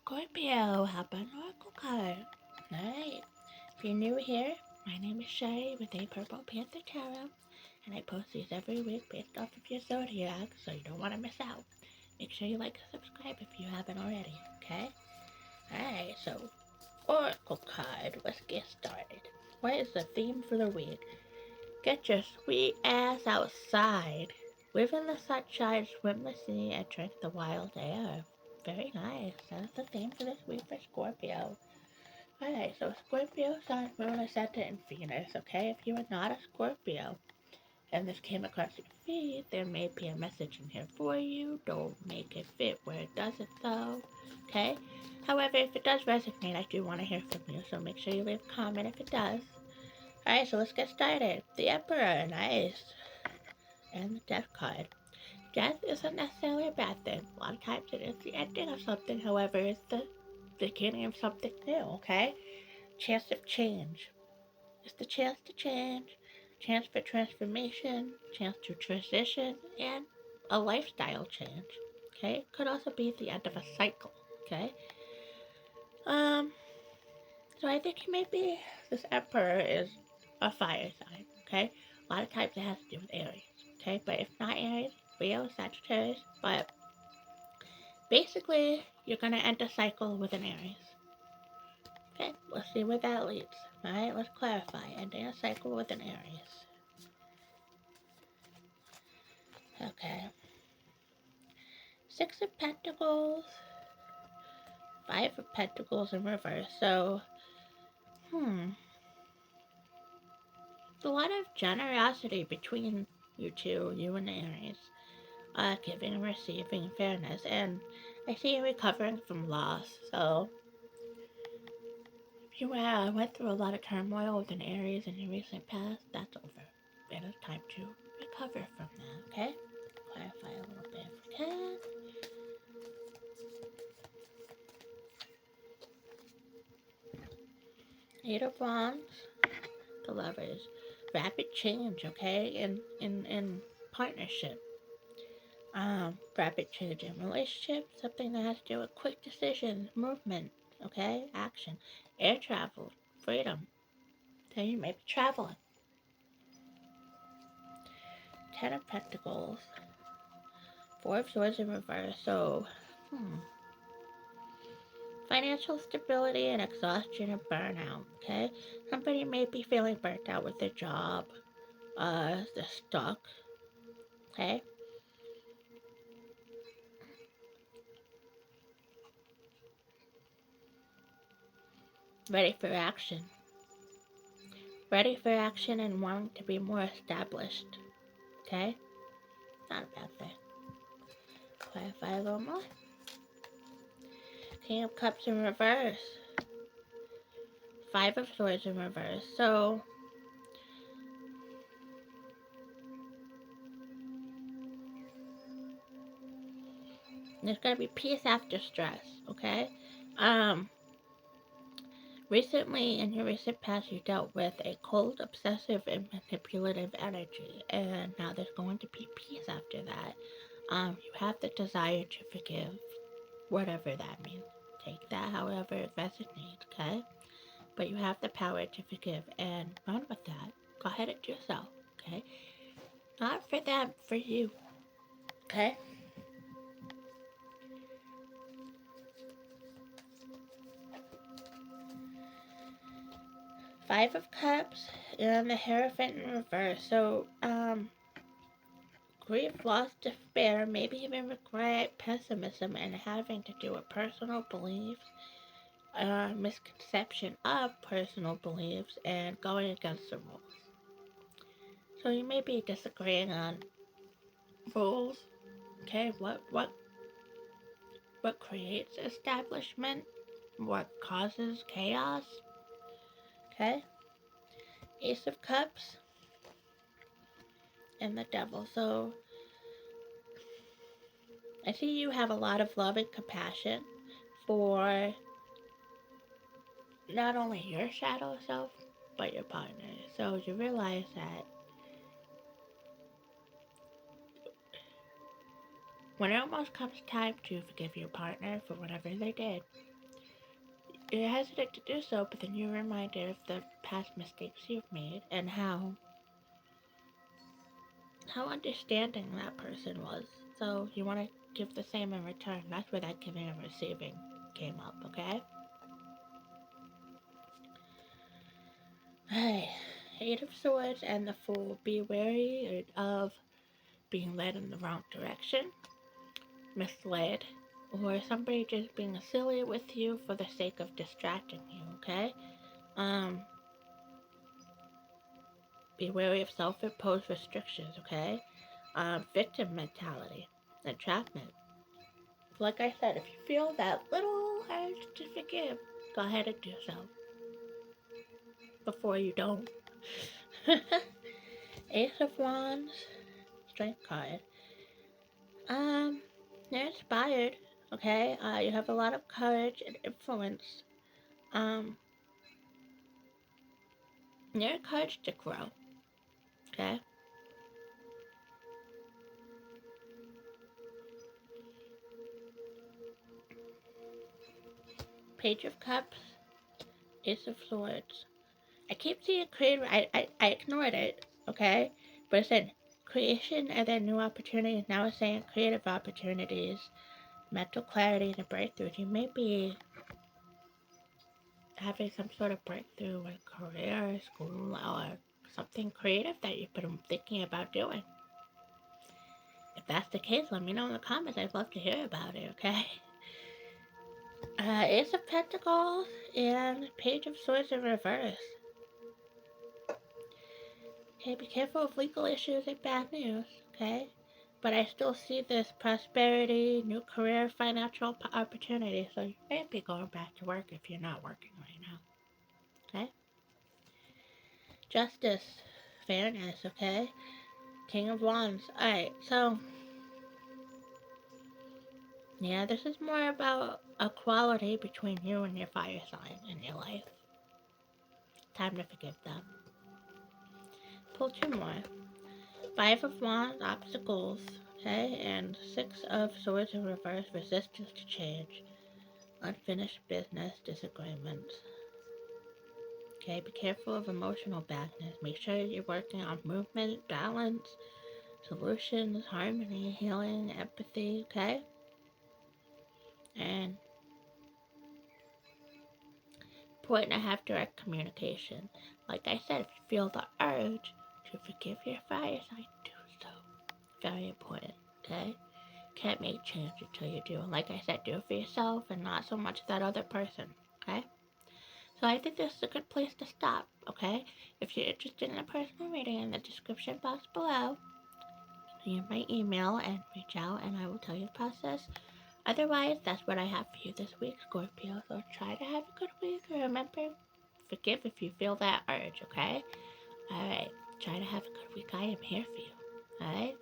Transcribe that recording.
Scorpio, how about an oracle card? Alright, if you're new here, my name is Sherry with a Purple Panther Tarot, and I post these every week based off of your zodiac, so you don't want to miss out. Make sure you like and subscribe if you haven't already, okay? Alright, so, oracle card, let's get started. What is the theme for the week? Get your sweet ass outside. Live in the sunshine, swim the sea, and drink the wild air. Very nice. That's the theme for this week for Scorpio. Alright, so Scorpio, Sun, Moon, Ascendant, and Venus, okay? If you are not a Scorpio and this came across your feed, there may be a message in here for you. Don't make it fit where it doesn't, though, okay? However, if it does resonate, I do want to hear from you, so make sure you leave a comment if it does. Alright, so let's get started. The Emperor, nice. And the Death card. Death isn't necessarily a bad thing. A lot of times it is the ending of something, however, it's the beginning of something new, okay? Chance of change. It's the chance to change, chance for transformation, chance to transition, and a lifestyle change, okay? Could also be the end of a cycle, okay? So I think maybe this Emperor is a fire sign, okay? A lot of times it has to do with Aries, okay? But if not Aries, Leo, Sagittarius, but basically, you're going to end a cycle with an Aries. Okay, let's see where that leads. Alright, let's clarify. Ending a cycle with an Aries. Okay. Six of Pentacles. Five of Pentacles in reverse. So, there's a lot of generosity between you two, you and Aries. Giving and receiving fairness. And I see you recovering from loss. So, if you went through a lot of turmoil with an Aries in your recent past, that's over. And it's time to recover from that, okay? Clarify a little bit if we can. Eight of Wands, the Lovers. Rapid change, okay? In partnership. Rapid change in relationship, something that has to do with quick decisions, movement, okay? Action. Air travel, freedom. So you may be traveling. Ten of Pentacles. Four of Swords in reverse, so, financial stability and exhaustion and burnout, okay? Somebody may be feeling burnt out with their job. They're stuck, okay? Ready for action. Ready for action and wanting to be more established, okay? Not a bad thing. Clarify a little more. King of Cups in reverse. Five of Swords in reverse, so there's gonna be peace after stress, okay? Recently, in your recent past, you dealt with a cold, obsessive, and manipulative energy, and now there's going to be peace after that. You have the desire to forgive, whatever that means. Take that however it resonates, okay? But you have the power to forgive and run with that. Go ahead and do so, okay? Not for them, for you, okay? Five of Cups and the Hierophant in reverse. So, grief, loss, despair, maybe even regret, pessimism, and having to do with personal beliefs, misconception of personal beliefs, and going against the rules. So you may be disagreeing on rules. Okay, what creates establishment? What causes chaos? Okay, Ace of Cups and the Devil. So I see you have a lot of love and compassion for not only your shadow self, but your partner. So you realize that when it almost comes time to forgive your partner for whatever they did, You're hesitant to do so, but then you're reminded of the past mistakes you've made and how understanding that person was. So you want to give the same in return. That's where that giving and receiving came up, okay? Hey, Eight of Swords and the Fool. Be wary of being led in the wrong direction, misled, or somebody just being silly with you for the sake of distracting you, okay? Um, be wary of self-imposed restrictions, okay? Victim mentality, entrapment. Like I said, if you feel that little urge to forgive, go ahead and do so before you don't. Ace of Wands, Strength card. Um, you're inspired, okay? You have a lot of courage and influence. Um, you're encouraged to grow, okay? Page of Cups, Ace of Swords. I keep seeing creative. I ignored it, okay? But it said creation and then new opportunities. Now it's saying creative opportunities, mental clarity, and breakthroughs. You may be having some sort of breakthrough in career, school, or something creative that you've been thinking about doing. If that's the case, let me know in the comments. I'd love to hear about it, okay? Ace of Pentacles and Page of Swords in reverse. Okay, be careful of legal issues and bad news, okay? But I still see this prosperity, new career, financial opportunity, so you may be going back to work if you're not working right now, okay? Justice, fairness, okay? King of Wands. Alright, so, yeah, this is more about equality between you and your fire sign in your life. Time to forgive them. Pull two more. Five of Wands, obstacles, okay? And Six of Swords in reverse, resistance to change. Unfinished business, disagreements. Okay, be careful of emotional backness. Make sure you're working on movement, balance, solutions, harmony, healing, empathy, okay? And important to have direct communication. Like I said, if you feel the urge to forgive your fire sign, do so. Very important, okay? Can't make change until you do. And like I said, do it for yourself and not so much that other person, okay? So I think this is a good place to stop, okay? If you're interested in a personal reading, in the description box below, you my email and reach out and I will tell you the process. Otherwise, that's what I have for you this week, Scorpio. So try to have a good week. Remember, forgive if you feel that urge, okay? Alright, try to have a good week. I am here for you, alright?